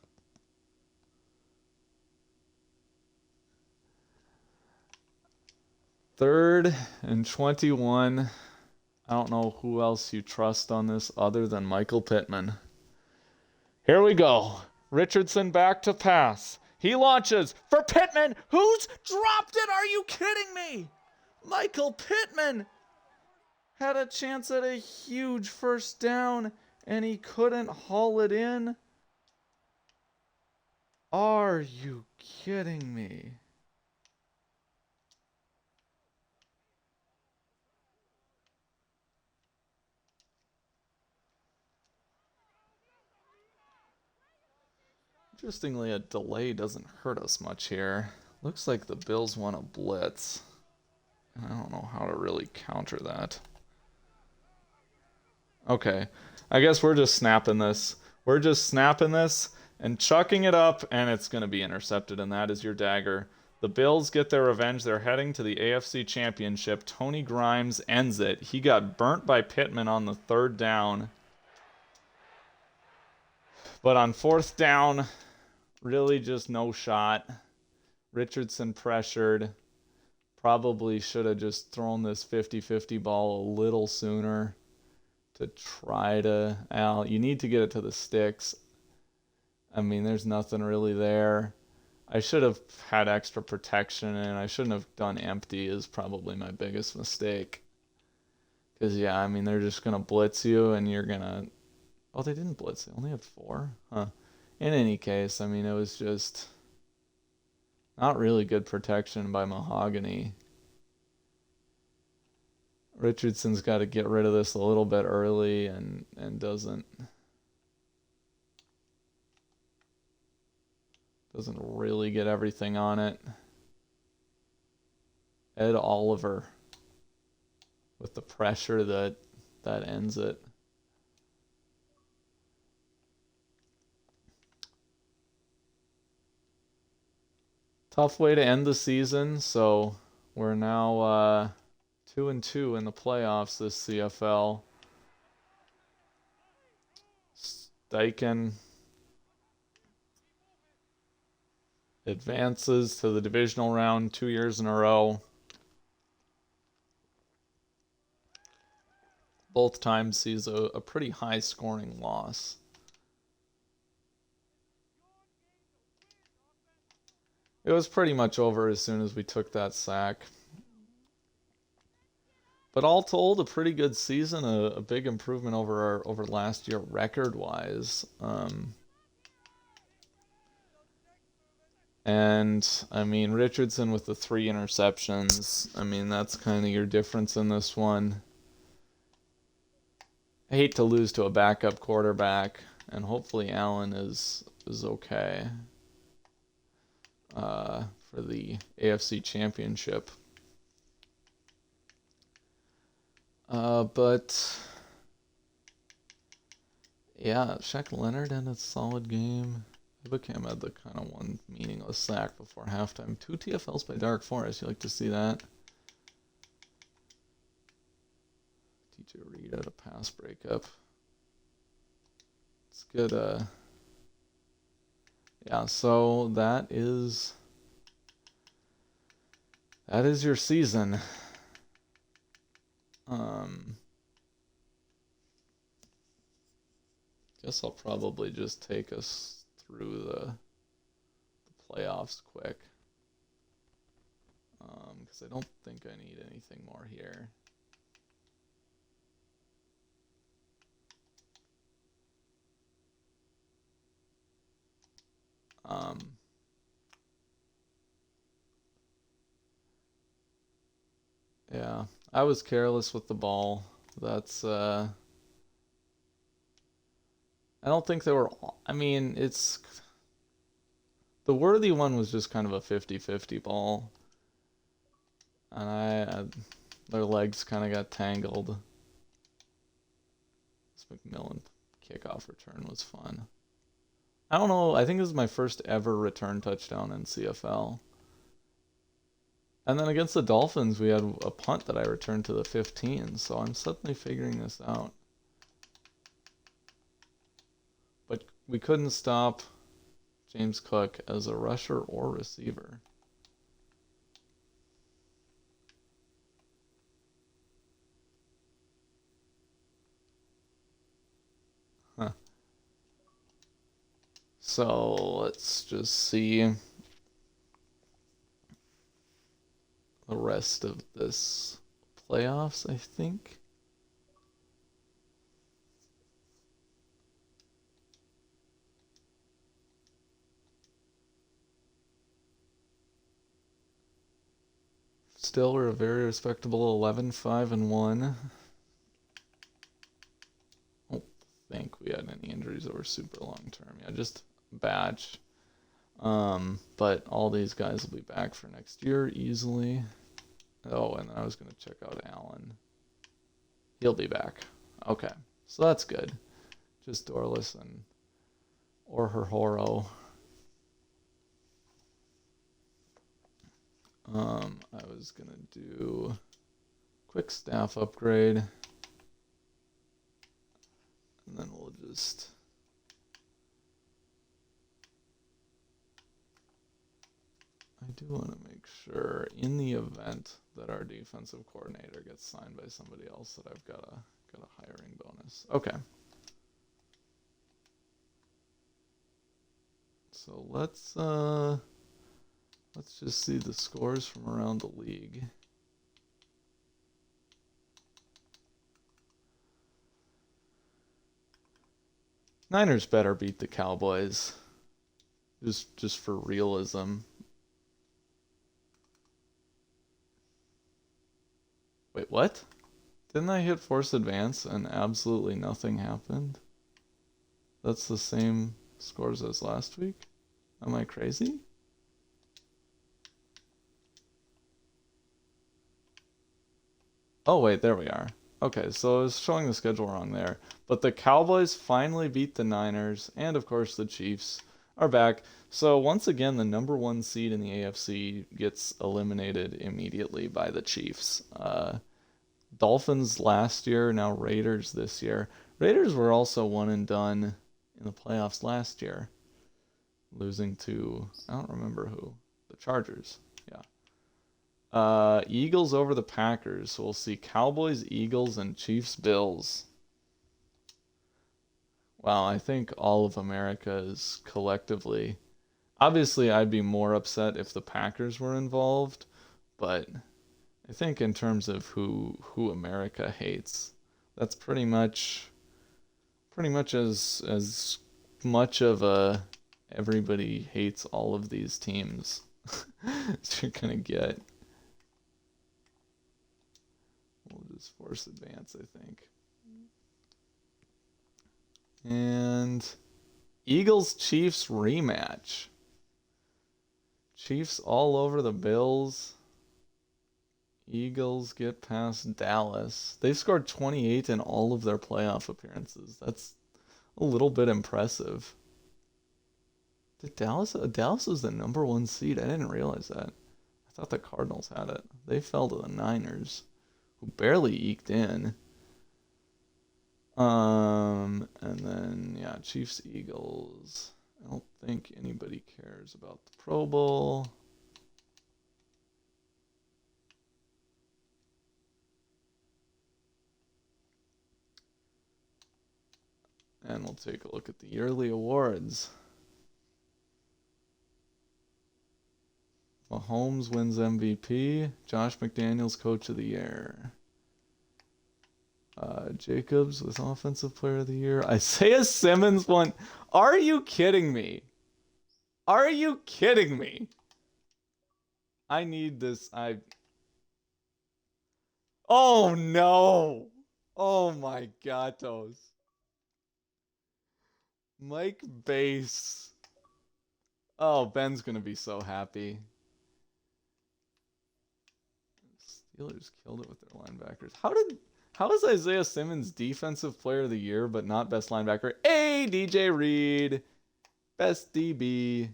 Third and 21. I don't know who else you trust on this other than Michael Pittman. Here we go. Richardson back to pass. He launches for Pittman, who's dropped it. Are you kidding me? Michael Pittman had a chance at a huge first down, and he couldn't haul it in. Are you kidding me? Interestingly, a delay doesn't hurt us much here. Looks like the Bills want to blitz. I don't know how to really counter that. Okay, I guess we're just snapping this. We're just snapping this and chucking it up, and it's going to be intercepted, and that is your dagger. The Bills get their revenge. They're heading to the AFC Championship. Tony Grimes ends it. He got burnt by Pittman on the 3rd down. But on 4th down, really just no shot. Richardson pressured. Probably should have just thrown this 50-50 ball a little sooner to try to... Al, you need to get it to the sticks. I mean, there's nothing really there. I should have had extra protection, and I shouldn't have done empty is probably my biggest mistake. Because, yeah, I mean, they're just going to blitz you, and you're going to... Oh, they didn't blitz. They only had 4? Huh. In any case, I mean, it was just not really good protection by Mahogany. Richardson's got to get rid of this a little bit early and doesn't really get everything on it. Ed Oliver with the pressure that ends it. Tough way to end the season, so we're now 2-2 in the playoffs this CFL. Steichen advances to the divisional round 2 years in a row. Both times sees a pretty high scoring loss. It was pretty much over as soon as we took that sack. But all told, a pretty good season, a big improvement over last year record-wise. And, I mean, Richardson with the 3 interceptions. I mean, that's kind of your difference in this one. I hate to lose to a backup quarterback, and hopefully Allen is okay. for the AFC Championship. But yeah, Shaq Leonard had a solid game. Ibukam had the kind of one meaningless sack before halftime. 2 TFLs by Dark Forest. You like to see that? TJ Reed had a pass breakup. It's good. Yeah, so that is your season. Guess I'll probably just take us through the playoffs quick. Because I don't think I need anything more here. Yeah, I was careless with the ball. That's I don't think they were. I mean, it's the worthy one was just kind of a 50-50 ball, and their legs kind of got tangled. This McMillan kickoff return was fun. I don't know. I think this is my first ever return touchdown in CFL. And then against the Dolphins, we had a punt that I returned to the 15, so I'm suddenly figuring this out. But we couldn't stop James Cook as a rusher or receiver. Huh. So let's just see the rest of this playoffs, I think. Still, we're a very respectable 11-5-1. I don't think we had any injuries that were super long term. Yeah, just a batch. But all these guys will be back for next year easily. Oh, and I was going to check out Allen. He'll be back. Okay, so that's good. Just Dorless and or Herhoro. I was going to do quick staff upgrade. And then we'll just... I do want to make sure in the event that our defensive coordinator gets signed by somebody else that I've got a hiring bonus. Okay. So let's just see the scores from around the league. Niners better beat the Cowboys. Just for realism. Wait, what? Didn't I hit force advance and absolutely nothing happened? That's the same scores as last week? Am I crazy? Oh wait, there we are. Okay, so I was showing the schedule wrong there. But the Cowboys finally beat the Niners, and of course the Chiefs are back. So once again, the number 1 seed in the AFC gets eliminated immediately by the Chiefs. Dolphins last year, now Raiders this year. Raiders were also one and done in the playoffs last year, losing to, I don't remember who, the Chargers. Yeah. Eagles over the Packers. So we'll see Cowboys, Eagles, and Chiefs, Bills. Wow, I think all of America is collectively. Obviously, I'd be more upset if the Packers were involved, but I think in terms of who America hates, that's pretty much as much of a everybody hates all of these teams as you're gonna get. We'll just force advance, I think. And Eagles Chiefs rematch. Chiefs all over the Bills. Eagles get past Dallas. They've scored 28 in all of their playoff appearances. That's a little bit impressive. Did Dallas was the number 1 seed. I didn't realize that. I thought the Cardinals had it. They fell to the Niners, who barely eked in. And then yeah, Chiefs Eagles. I don't think anybody cares about the Pro Bowl. And we'll take a look at the yearly awards. Mahomes wins MVP. Josh McDaniels Coach of the Year. Jacobs was Offensive Player of the Year. Isaiah Simmons won. Are you kidding me? Are you kidding me? I need this. Oh no. Oh my gatos. Mike Bass. Oh, Ben's gonna be so happy. Steelers killed it with their linebackers. How is Isaiah Simmons Defensive Player of the Year but not Best Linebacker? Hey, DJ Reed. Best DB.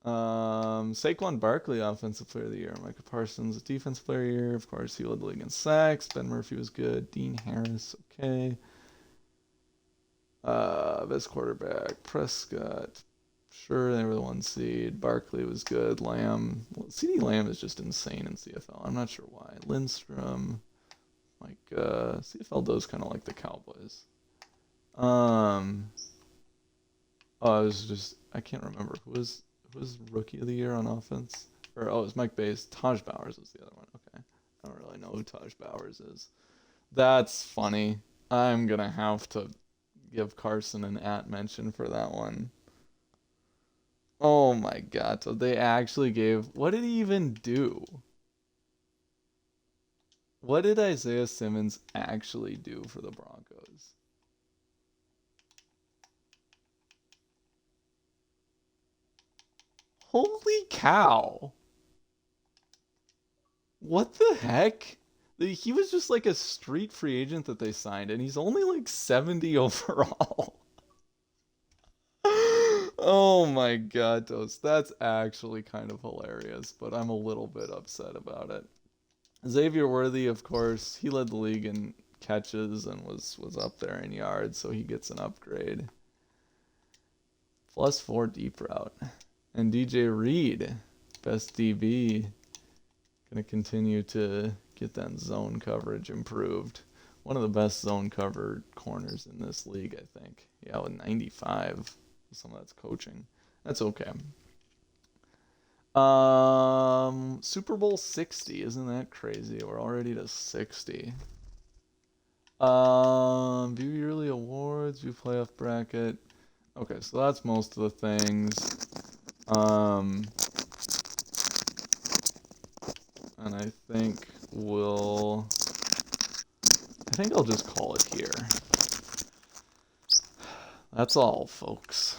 Saquon Barkley Offensive Player of the Year. Micah Parsons Defensive Player of the Year. Of course, he led the league in sacks. Ben Murphy was good. Dean Harris, okay. Best quarterback. Prescott. Sure, they were the 1 seed. Barkley was good. Lamb. Well, CeeDee Lamb is just insane in CFL. I'm not sure why. Lindstrom. CFL does kind of like the Cowboys. I can't remember. Who was Rookie of the Year on offense? It was Mike Bass. Taj Bowers was the other one. Okay. I don't really know who Taj Bowers is. That's funny. I'm going to have to give Carson an @ mention for that one. Oh my god. So they actually gave... What did he even do? What did Isaiah Simmons actually do for the Broncos? Holy cow. What the heck? He was just like a street free agent that they signed, and he's only like 70 overall. Oh my god, that's actually kind of hilarious, but I'm a little bit upset about it. Xavier Worthy, of course, he led the league in catches and was up there in yards, so he gets an upgrade. +4 deep route. And DJ Reed, best DB, gonna continue to get that zone coverage improved. One of the best zone covered corners in this league, I think. Yeah, with 95. Some of that's coaching. That's okay. Super Bowl 60. Isn't that crazy? We're already to 60. View yearly awards, view playoff bracket. Okay, so that's most of the things. And I think I'll just call it here. That's all, folks.